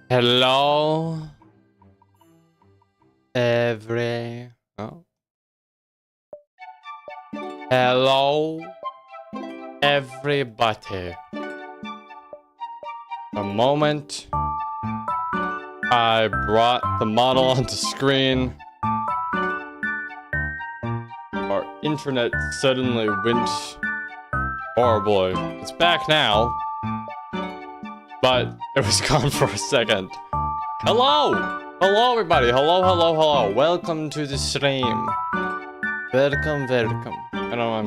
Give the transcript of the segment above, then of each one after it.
Hello, hello, everybody. A moment. I brought the model onto screen. Our internet suddenly went horribly. It's back now, but it was gone for a second. Hello! Hello, everybody. Hello. Welcome to the stream. Welcome. I know I'm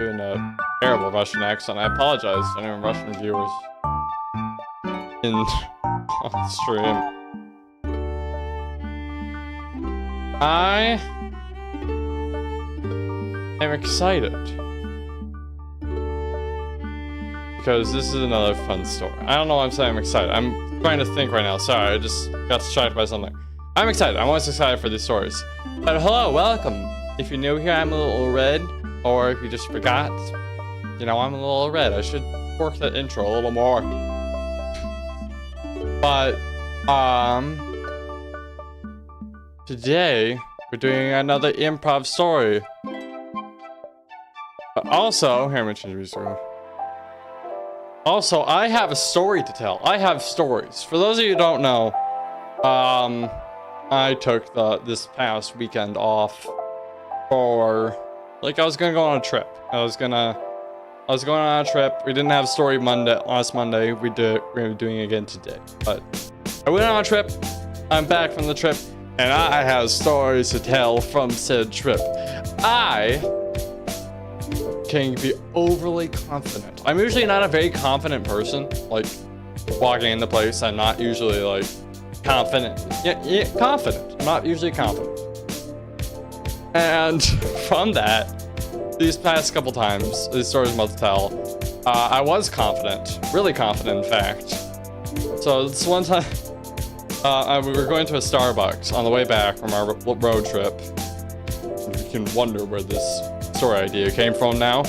doing a terrible Russian accent. I apologize to any Russian viewers on the stream. I am excited because this is another fun story. I don't know why I'm saying I'm excited. I'm trying to think right now. Sorry, I just got distracted by something. I'm excited. I'm always excited for these stories. But hello, welcome. If you're new here, I'm a little red, or if you just forgot, you know, I'm a little red. I should work that intro a little more. But today we're doing another improv story. But also, here, I'm gonna change the music. Also, I have a story to tell. I have stories. For those of you who don't know, I took this past weekend off for, like, I was gonna go on a trip. I was going on a trip. We didn't have a story last Monday. We're gonna be doing it again today. But I went on a trip. I'm back from the trip, and I have stories to tell from said trip. I can be overly confident. I'm usually not a very confident person. Like, walking in the place, I'm not usually like confident. Yeah, confident. I'm not usually confident. And from that, these past couple times, these stories I'm about to tell, I was confident, really confident, in fact. So this one time, we were going to a Starbucks on the way back from our road trip. You can wonder where this story idea came from now.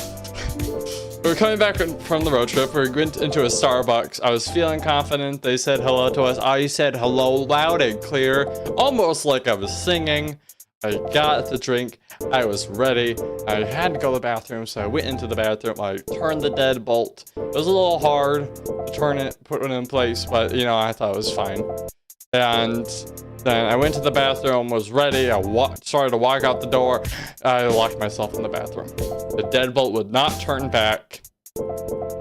We were coming back from the road trip. We went into a Starbucks. I was feeling confident. They said hello to us. I said hello loud and clear, almost like I was singing. I got the drink. I was ready. I had to go to the bathroom, so I went into the bathroom. I turned the deadbolt. It was a little hard to turn it, put it in place, but you know, I thought it was fine. And then I went to the bathroom, was ready. I started to walk out the door. I locked myself in the bathroom. The deadbolt would not turn back,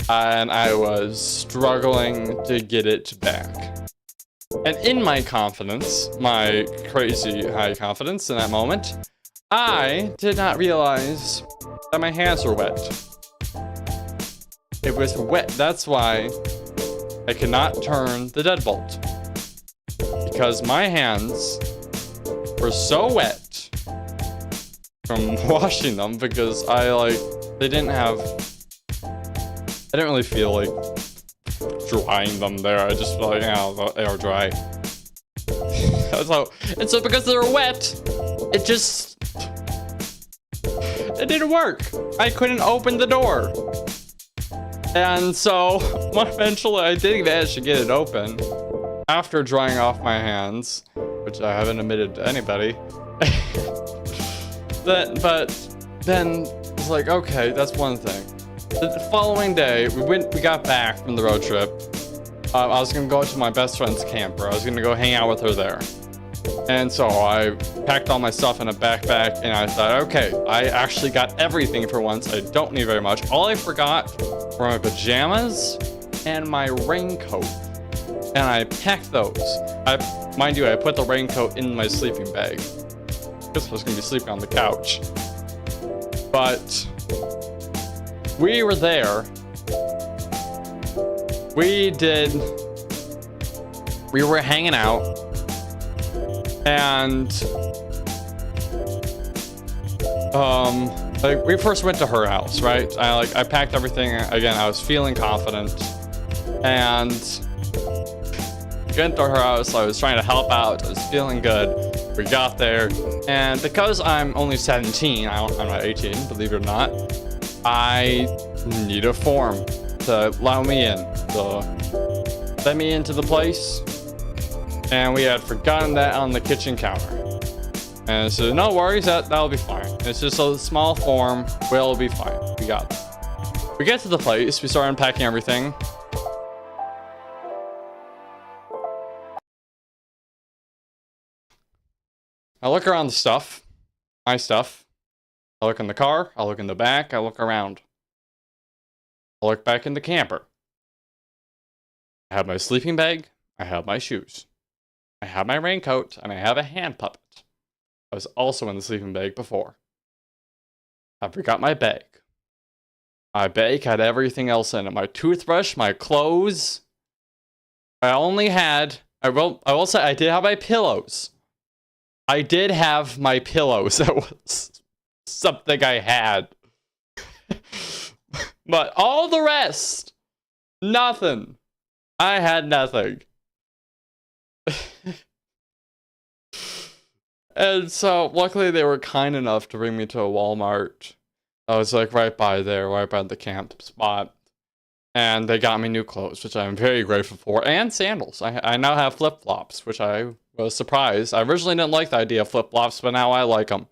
and I was struggling to get it back. And in my confidence, my crazy high confidence in that moment, I did not realize that my hands were wet. It was wet. That's why I could not turn the deadbolt. Because my hands were so wet from washing them, because I didn't really feel like drying them there. I just felt like, you know, they were dry. So because they were wet, it didn't work. I couldn't open the door. And so eventually I did manage to get it open after drying off my hands, which I haven't admitted to anybody. But then it's like, okay, that's one thing. The following day, we got back from the road trip. I was gonna go to my best friend's camper. I was gonna go hang out with her there. And so I packed all my stuff in a backpack, and I thought, okay, I actually got everything for once. I don't need very much. All I forgot were my pajamas and my raincoat. And I packed those. Mind you, I put the raincoat in my sleeping bag. I guess I was gonna be sleeping on the couch. But we were there. We were hanging out, and like, we first went to her house, right? I packed everything. Again, I was feeling confident, and went to her house. I was trying to help out. I was feeling good. We got there, and because I'm only 17, I'm not 18, believe it or not, I need a form to allow me in. So let me into the place. and we had forgotten that on the kitchen counter. And so no worries, that'll be fine. It's just a small form, we'll be fine. We got it. We get to the place, we start unpacking everything. I look around the stuff, my stuff. I look in the car, I look in the back, I look around. I look back in the camper. I have my sleeping bag, I have my shoes. I have my raincoat, and I have a hand puppet. I was also in the sleeping bag before. I forgot my bag. My bag had everything else in it. My toothbrush, my clothes. I only had... I will say I did have my pillows. I did have my pillows. That was something I had. But all the rest, nothing. I had nothing. And so, luckily they were kind enough to bring me to a Walmart. I was like right by there, right by the camp spot. And they got me new clothes, which I'm very grateful for. And sandals. I now have flip-flops, which I was surprised. I originally didn't like the idea of flip-flops, but now I like them.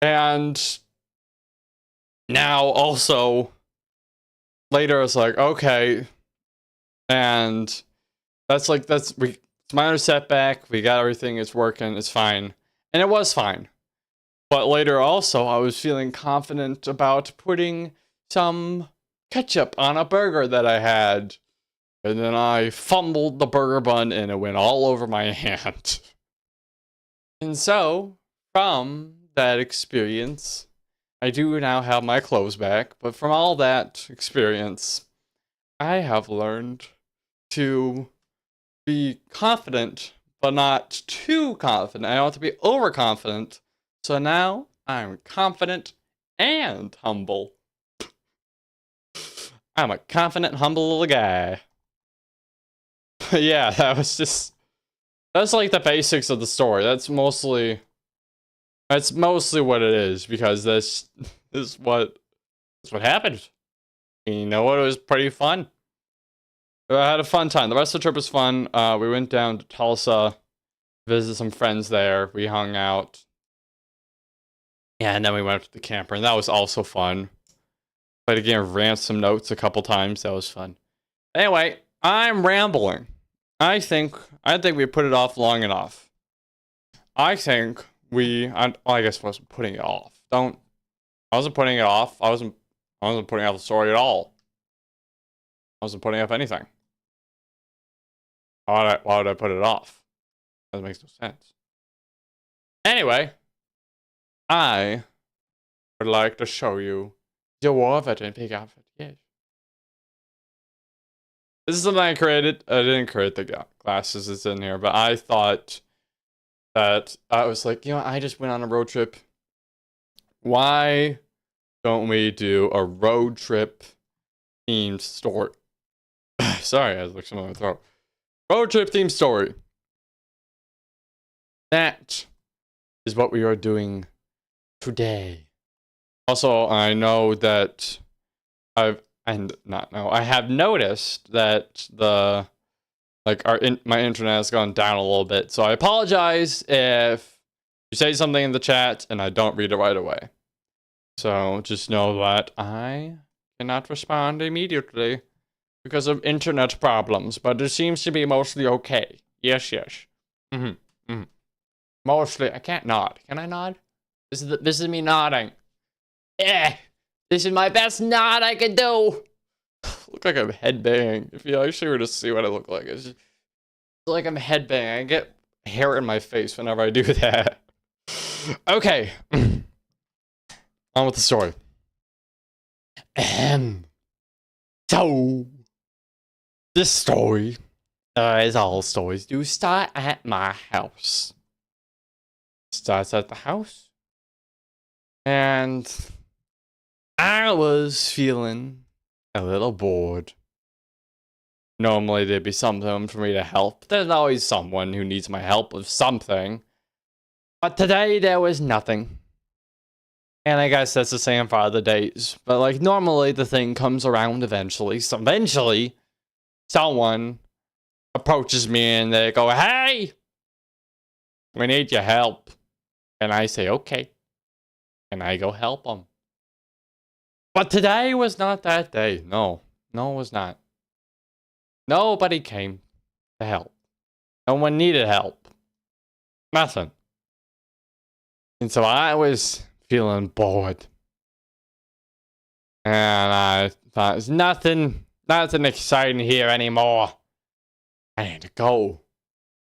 And now also, later it's like, okay. And it's minor setback. We got everything. It's working. It's fine. And it was fine. But later also, I was feeling confident about putting some ketchup on a burger that I had. And then I fumbled the burger bun and it went all over my hand. And so, from that experience, I do now have my clothes back. But from all that experience, I have learned to be confident, but not too confident. I don't want to be overconfident. So now I'm confident and humble. I'm a confident, humble little guy. But yeah, that's like the basics of the story. That's mostly what it is, because this is what happened. And you know what? It was pretty fun. I had a fun time. The rest of the trip was fun. We went down to Tulsa, visited some friends there. We hung out. Yeah, and then we went up to the camper, and that was also fun. Played a game of Ransom Notes a couple times. That was fun. Anyway, I'm rambling. I think we put it off long enough. I guess I wasn't putting it off. I wasn't putting it off. I wasn't putting off the story at all. I wasn't putting off anything. Why would I put it off? That makes no sense. Anyway, I would like to show you the dwarf in big outfit. Yes. This is something I created. I didn't create the glasses that's in here, but I thought that I was like, I just went on a road trip. Why don't we do a road trip themed story? Sorry, I was looking at my throat. Road trip themed story. That is what we are doing today. Also, I know that I have noticed that my internet has gone down a little bit. So I apologize if you say something in the chat and I don't read it right away. So just know that I cannot respond immediately because of internet problems, but it seems to be mostly okay. Yes. Mostly, I can't nod. Can I nod? This is me nodding. Yeah, this is my best nod I can do. Look like I'm headbanging. If you actually were to see what I look like, it's like I'm headbanging. I get hair in my face whenever I do that. Okay, on with the story. So this story, as all stories do, start at my house. Starts at the house, and I was feeling a little bored. Normally there'd be something for me to help. There's always someone who needs my help with something. But today there was nothing. And I guess that's the same for other days. But like normally the thing comes around eventually. So eventually someone approaches me and they go, "Hey, we need your help." And I say, "Okay." And I go help them. But today was not that day. No, it was not. Nobody came to help. No one needed help. Nothing. And so I was feeling bored. And I thought, there's nothing exciting here anymore. I need to go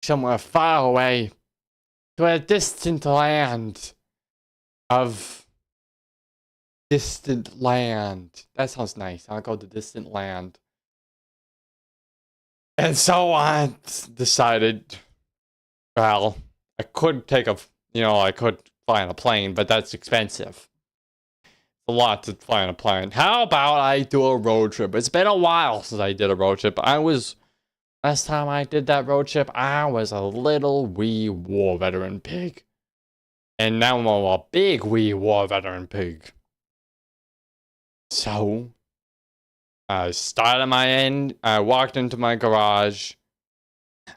somewhere far away to a distant land of distant land. That sounds nice. I'll go to distant land. And so I decided, well, I could take I could fly on a plane, but that's expensive. A lot to fly on a plane. How about I do a road trip? It's been a while since I did a road trip. Last time I did that road trip, I was a little wee war veteran pig. And now I'm a big wee war veteran pig. So, I walked into my garage.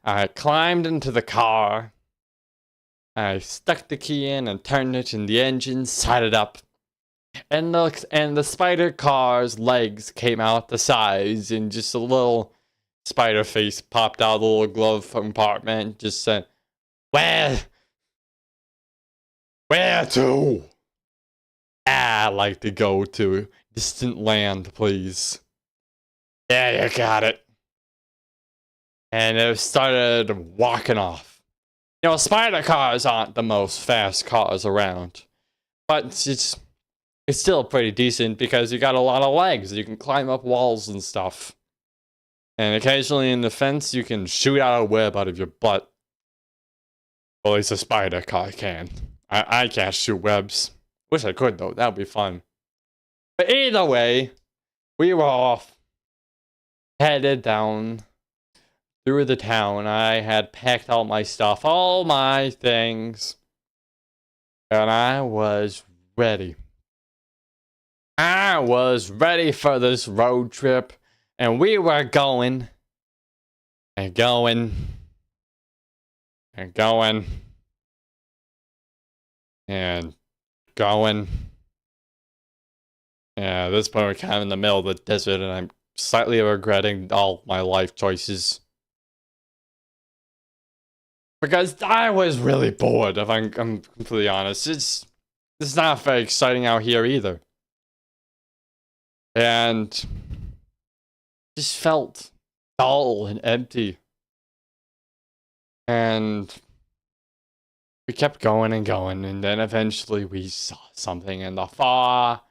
I climbed into the car. I stuck the key in and turned it, and the engine started up. And the spider car's legs came out the sides, and just a little spider face popped out of the little glove compartment. Just said, "Where to? I'd like to go to distant land, please." Yeah, you got it. And it started walking off. Spider cars aren't the most fast cars around, but it's still pretty decent because you got a lot of legs. You can climb up walls and stuff. And occasionally in the fence, you can shoot out a web out of your butt. Well, at least a spider car can. I can't shoot webs. Wish I could, though. That would be fun. But either way, we were off. Headed down through the town. I had packed all my stuff, all my things. And I was ready. I was ready for this road trip. And we were going. And going. And going. And going. Yeah, at this point we're kind of in the middle of the desert, and I'm slightly regretting all my life choices. Because I was really bored, if I'm completely honest. It's not very exciting out here either. And just felt dull and empty. And we kept going and going, and then eventually we saw something in the far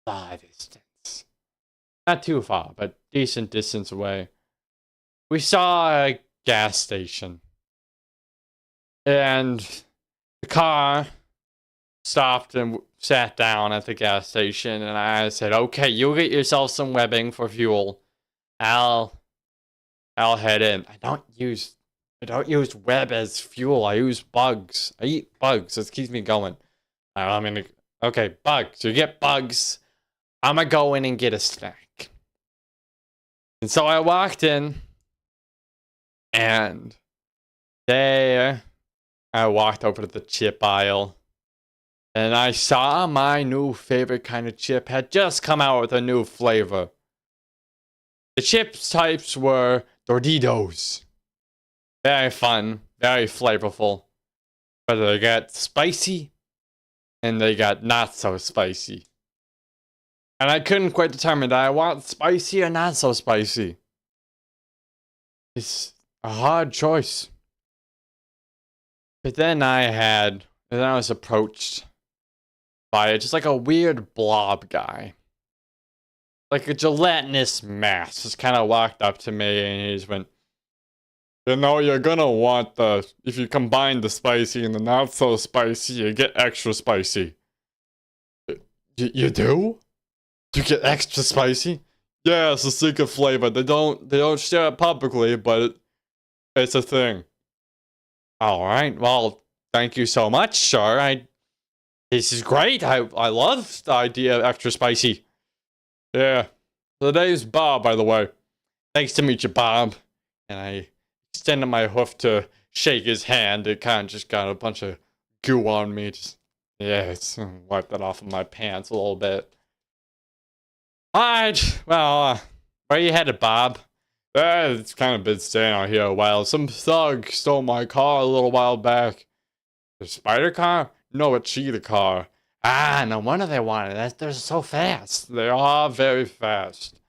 distance. Not too far, but decent distance away. We saw a gas station. And the car stopped and sat down at the gas station, and I said, "Okay, you get yourself some webbing for fuel. I'll head in." I don't use web as fuel. I use bugs. I eat bugs. It keeps me going. Okay, bugs. You get bugs. I'm gonna go in and get a snack. And so I walked in, and there I walked over to the chip aisle, and I saw my new favorite kind of chip had just come out with a new flavor. The chip types were Doritos. Very fun, very flavorful. But they got spicy, and they got not so spicy. And I couldn't quite determine, did I want spicy or not so spicy? It's a hard choice. But then I was approached by just like a weird blob guy. Like a gelatinous mass just kind of walked up to me and he just went, "You're gonna want if you combine the spicy and the not so spicy, you get extra spicy." You do? You get extra spicy? Yeah, it's a secret flavor. They don't share it publicly, but it's a thing. Alright, well, thank you so much, sir. This is great. I love the idea of extra spicy. Yeah. The name's Bob, by the way. Nice to meet you, Bob. And I extended my hoof to shake his hand. It kind of just got a bunch of goo on me. It's wiped that off of my pants a little bit. Alright, well, where you headed, Bob? It's kind of been staying out here a while. Some thug stole my car a little while back. The spider car? No, a cheetah car. Ah, no wonder they wanted that. They're so fast. They are very fast.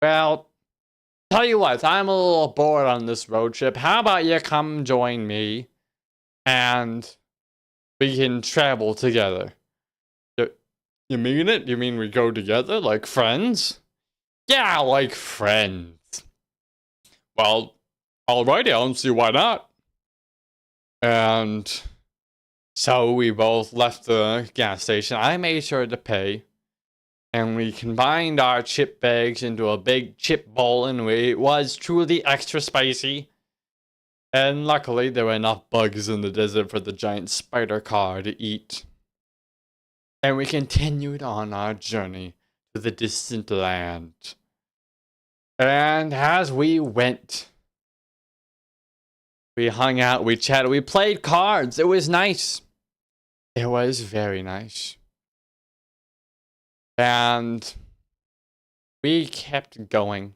Well, tell you what, I'm a little bored on this road trip. How about you come join me and we can travel together? You mean it? You mean we go together like friends? Yeah, like friends. Well, alrighty, I don't see why not. And so we both left the gas station. I made sure to pay. And we combined our chip bags into a big chip bowl, and it was truly extra spicy. And luckily, there were enough bugs in the desert for the giant spider car to eat. And we continued on our journey to the distant land. And as we went, we hung out, we chatted, we played cards. It was nice. It was very nice. And we kept going.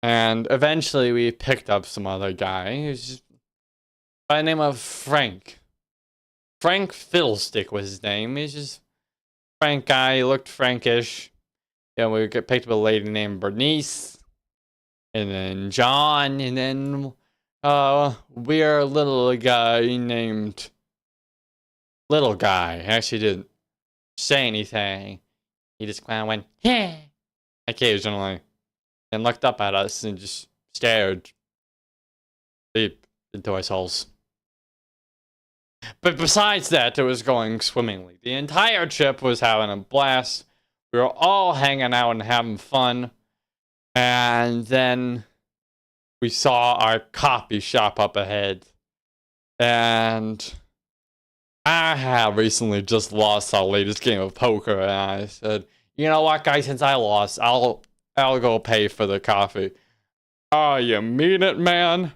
And eventually we picked up some other guy who's by the name of Frank. Frank Fiddlestick was his name. He's just Frank guy. He looked Frankish. Yeah, we picked up a lady named Bernice. And then John. And then we're a little guy named Little Guy. Actually didn't say anything. He just kind of went, yeah, occasionally. And looked up at us and just stared deep into our souls. But besides that, it was going swimmingly. The entire trip was having a blast. We were all hanging out and having fun. And then we saw our coffee shop up ahead. And I have recently just lost our latest game of poker. And I said, you know what, guys, since I lost, I'll go pay for the coffee. Oh, you mean it, man?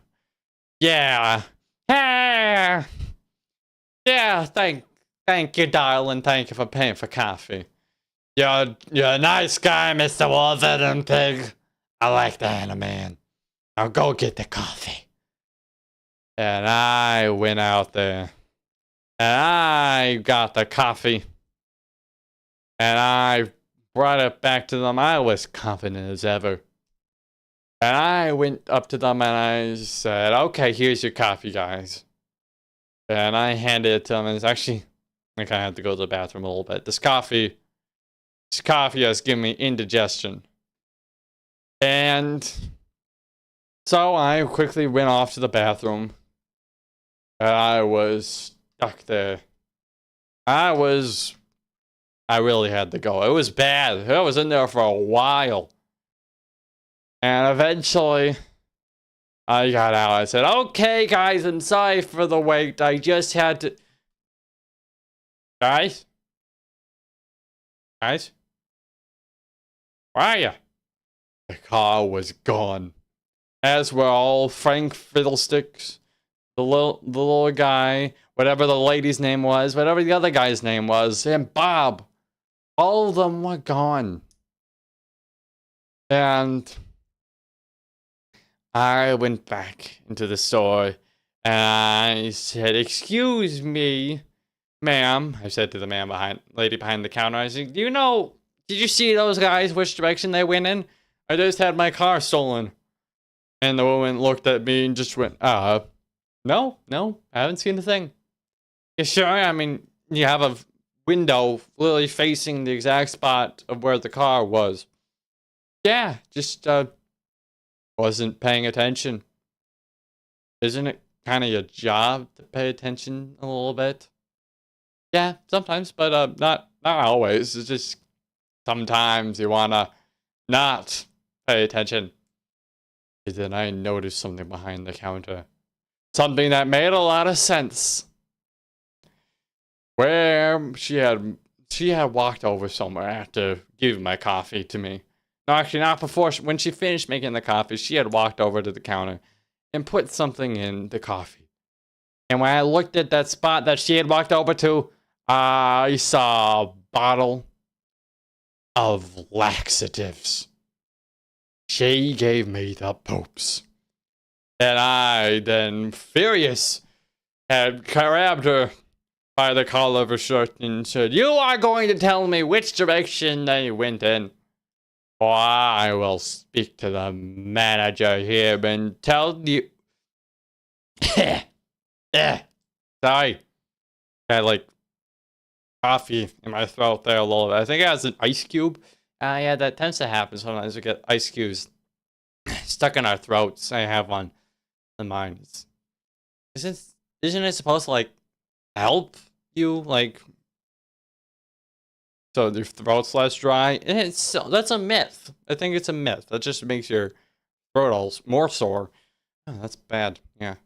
Yeah. Hey! Yeah, thank you, darling. Thank you for paying for coffee. You're a nice guy, Mr. Wolverine Pig. I like that, man. Now go get the coffee. And I went out there. And I got the coffee. And I brought it back to them. I was confident as ever. And I went up to them and I said, okay, here's your coffee, guys. And I handed it to them, and it's actually, I kind of had to go to the bathroom a little bit. This coffee has given me indigestion. And so I quickly went off to the bathroom. And I was stuck there. I really had to go. It was bad. I was in there for a while. And eventually, I got out. I said, okay, guys, I'm sorry for the wait. I just had to... Guys? Guys? Where are you? The car was gone. As were all Frank Fiddlesticks, the little guy, whatever the lady's name was, whatever the other guy's name was, and Bob. All of them were gone. And I went back into the store and I said, excuse me, ma'am. I said to the lady behind the counter, I said, did you see those guys, which direction they went in? I just had my car stolen. And the woman looked at me and just went, no, I haven't seen a thing. You sure? I mean, you have a window literally facing the exact spot of where the car was. Yeah, just, wasn't paying attention. Isn't it kind of your job to pay attention a little bit? Yeah, sometimes, but not always. It's just sometimes you wanna not pay attention. And then I noticed something behind the counter. Something that made a lot of sense. Where she had walked over somewhere after giving my coffee to me. No, actually, not before. When she finished making the coffee, she had walked over to the counter and put something in the coffee. And when I looked at that spot that she had walked over to, I saw a bottle of laxatives. She gave me the poops. And I, then furious, had grabbed her by the collar of her shirt and said, "You are going to tell me which direction they went in, or I will speak to the manager here and tell you." Sorry. I had like coffee in my throat there a little bit. I think it has an ice cube. Yeah, that tends to happen sometimes. We get ice cubes stuck in our throats. I have one in mine. Isn't it supposed to like help you, like, so your throat's less dry? And that's a myth. I think it's a myth. That just makes your throat all more sore. Oh, that's bad. Yeah.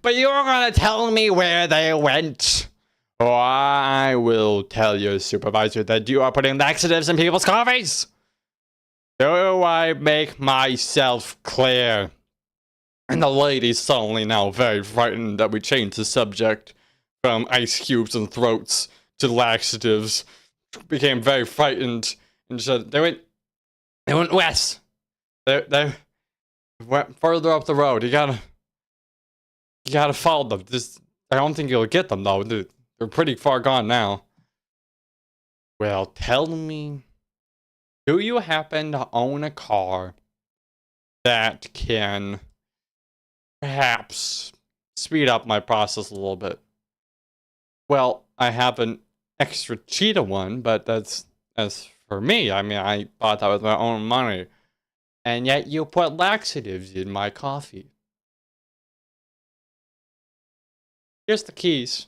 But you're gonna tell me where they went, or I will tell your supervisor that you are putting laxatives in people's coffees. Do I make myself clear? And the lady's suddenly now very frightened that we changed the subject from ice cubes and throats to laxatives. Became very frightened and said they went west. They went further up the road. You gotta follow them. I don't think you'll get them though. They're pretty far gone now. Well, tell me, do you happen to own a car that can perhaps speed up my process a little bit? Well, I have an extra cheetah one, but that's as for me. I mean, I bought that with my own money. And yet you put laxatives in my coffee. Here's the keys.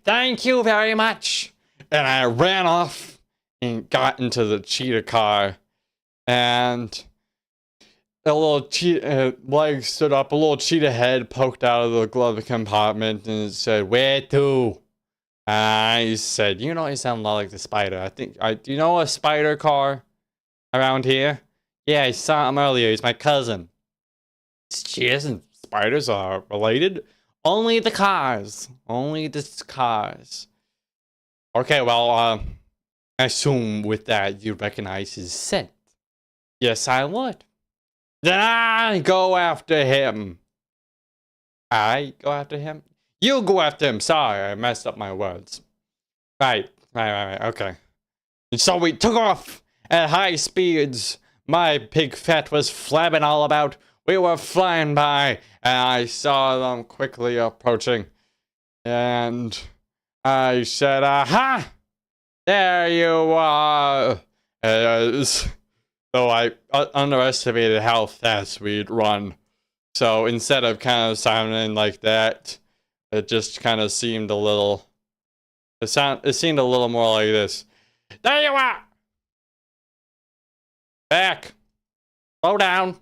Thank you very much. And I ran off and got into the cheetah car. And a little cheetah leg stood up, a little cheetah head poked out of the glove compartment, and it said, "Where to?" I said, "You know, you sound a lot like the spider. Do you know a spider car around here?" "Yeah, I saw him earlier. He's my cousin." She isn't. Spiders are related. Only the cars. Only the cars. Okay, well, I assume with that you recognize his scent. Yes, I would. Then I go after him. I go after him? You go after him. Sorry, I messed up my words. Right. Okay. And so we took off at high speeds. My pig fat was flapping all about. We were flying by, and I saw them quickly approaching. And I said, "Aha! There you are!" So I underestimated how fast we'd run. So instead of kind of sounding like that, it just kind of seemed a little... It seemed a little more like this. "There you are! Back! Slow down!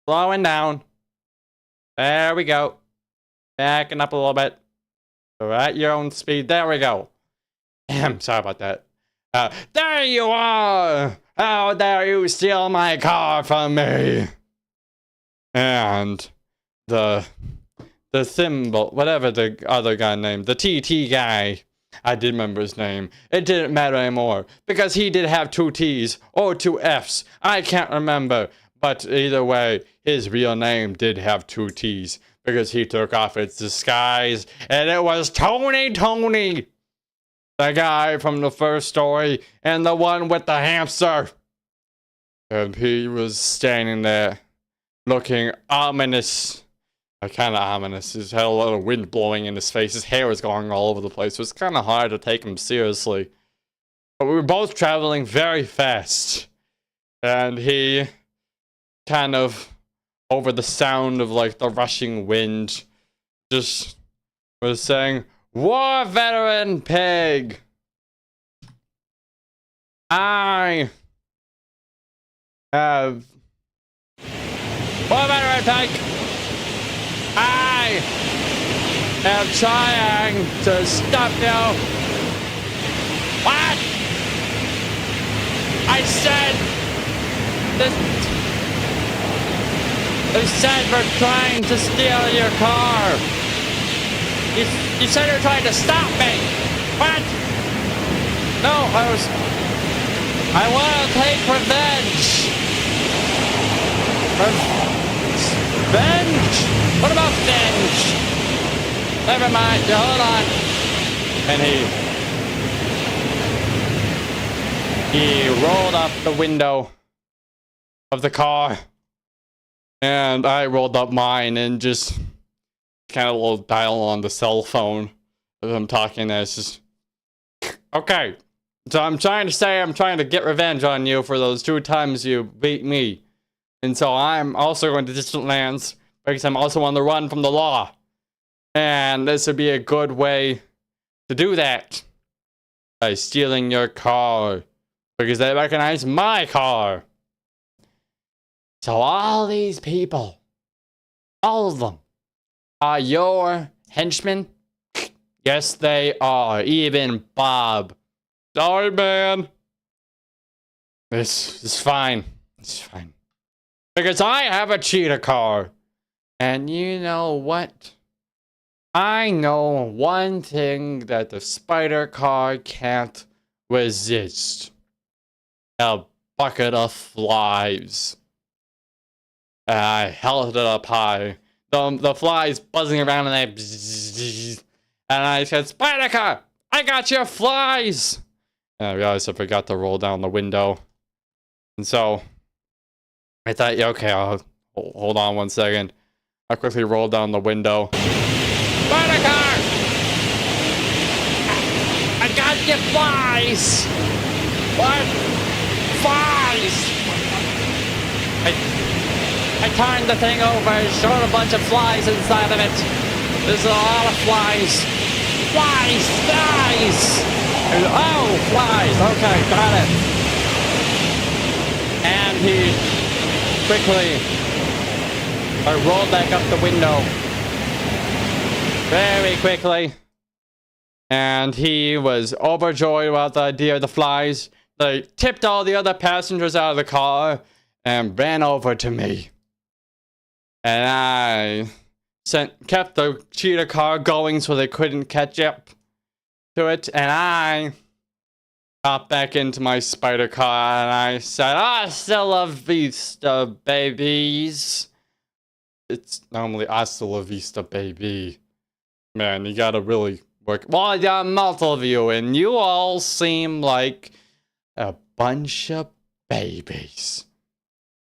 Slowing down. There we go. Backing up a little bit. So at your own speed. There we go. Sorry about that. There you are! How dare you steal my car from me!" And the thimble, whatever the other guy named, the TT guy, I did remember his name. It didn't matter anymore, because he did have 2 T's or 2 F's. I can't remember, but either way, his real name did have 2 T's, because he took off its disguise, and it was Tony, the guy from the first story, and the one with the hamster. And he was standing there, looking ominous. Kind of ominous. He had a lot of wind blowing in his face. His hair was going all over the place. So it's kind of hard to take him seriously. But we were both traveling very fast. And he kind of, over the sound of like the rushing wind, just was saying, "War veteran pig, I have... War veteran pig, I am trying to stop you." What? I said This, they said we're trying to steal your car. You said you're trying to stop me. What? No, I want to take revenge. Revenge? What about venge? Never mind. Hold on. And he rolled up the window of the car, and I rolled up mine and just kind of a little dial on the cell phone as I'm talking. It's just okay. So I'm trying to say I'm trying to get revenge on you for those 2 times you beat me, and so I'm also going to distant lands because I'm also on the run from the law, and this would be a good way to do that by stealing your car because they recognize my car. So all these people, all of them, are your henchmen? Yes, they are. Even Bob. Sorry, man. This is fine. It's fine. Because I have a cheetah car. And you know what? I know one thing that the spider car can't resist. A bucket of flies. And I held it up high. The flies buzzing around and and I said, "Spider car, I got your flies!" And I realized I forgot to roll down the window. And so I thought, yeah, okay, I'll hold on 1 second. I quickly rolled down the window. Spider car! I got your flies! What? Flies! I turned the thing over and showed a bunch of flies inside of it. There's a lot of flies. Flies! Flies! Oh, flies! Okay, got it. And he quickly rolled back up the window. Very quickly. And he was overjoyed about the idea of the flies. They tipped all the other passengers out of the car and ran over to me. And I kept the cheetah car going so they couldn't catch up to it. And I got back into my spider car and I said, "Hasta la vista, babies." It's normally hasta la vista, baby. Man, you gotta really work. Well, I got multiple of you, and you all seem like a bunch of babies.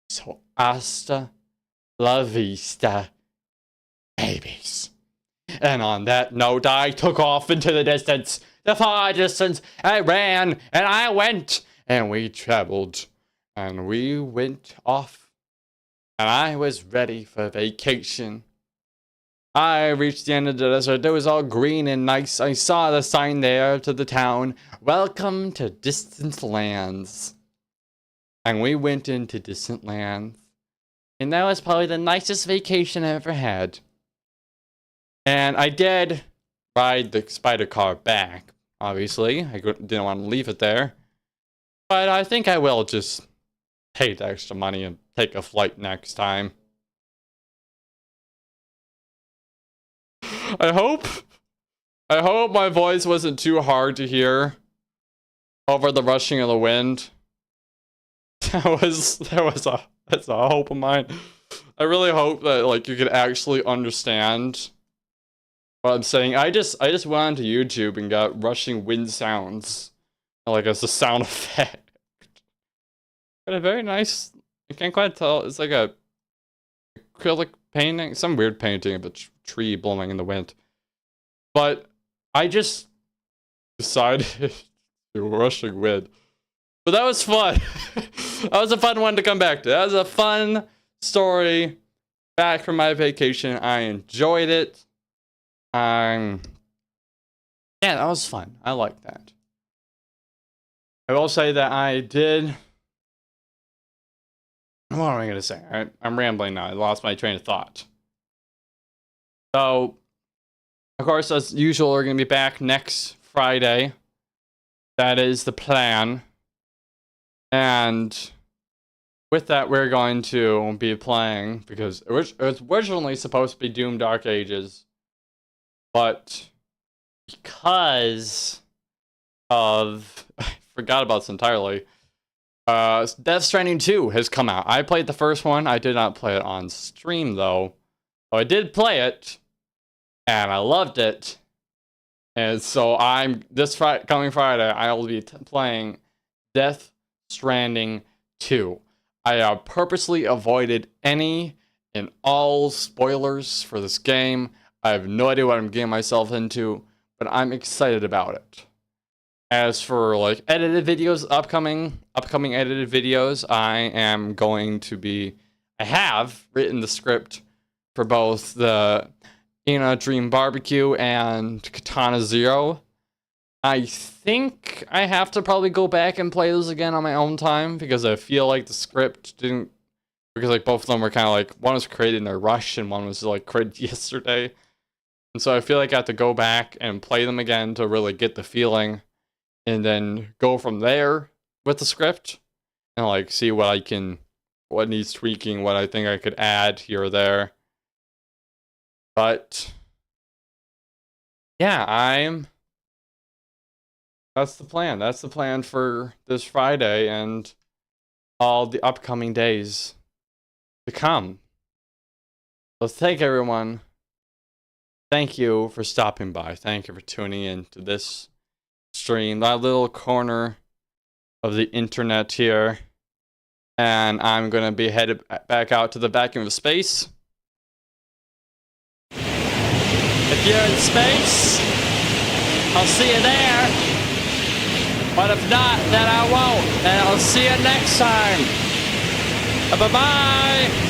So hasta la vista, babies. And on that note, I took off into the distance, the far distance. I ran, and I went, and we traveled, and we went off, and I was ready for vacation. I reached the end of the desert. It was all green and nice. I saw the sign there to the town, "Welcome to Distant Lands." And we went into Distant Lands. And that was probably the nicest vacation I ever had. And I did ride the spider car back, obviously. I didn't want to leave it there. But I think I will just pay the extra money and take a flight next time. I hope my voice wasn't too hard to hear over the rushing of the wind. That's a hope of mine. I really hope that like you could actually understand what I'm saying. I just went onto YouTube and got rushing wind sounds, like as a sound effect. Got a very nice. I can't quite tell. It's like a acrylic painting, some weird painting of a tree blowing in the wind. But I just decided to rushing wind. But that was fun. That was a fun one to come back to. That was a fun story back from my vacation. I enjoyed it. Yeah, that was fun. I like that. I will say that I did. What am I going to say? I'm rambling now. I lost my train of thought. So, of course, as usual, we're going to be back next Friday. That is the plan. And with that, we're going to be playing, because it was originally supposed to be Doom Dark Ages, but because of I forgot about this entirely. Death Stranding 2 has come out. I played the first one. I did not play it on stream though. So I did play it, and I loved it. And so coming Friday, I will be playing Death Stranding 2. I purposely avoided any and all spoilers for this game. I have no idea what I'm getting myself into, but I'm excited about it. As for like edited videos, upcoming edited videos, I have written the script for both the Dream Barbecue and Katana Zero. I think I have to probably go back and play those again on my own time, because I feel like the script didn't, because like both of them were kind of like, one was created in a rush and one was like created yesterday. And so I feel like I have to go back and play them again to really get the feeling, and then go from there with the script and like see what needs tweaking, what I think I could add here or there. But yeah, that's the plan. That's the plan for this Friday and all the upcoming days to come. So thank everyone. Thank you for stopping by. Thank you for tuning in to this stream, that little corner of the internet here. And I'm gonna be headed back out to the vacuum of space. If you're in space, I'll see you there. But if not, then I won't. And I'll see you next time. Bye-bye.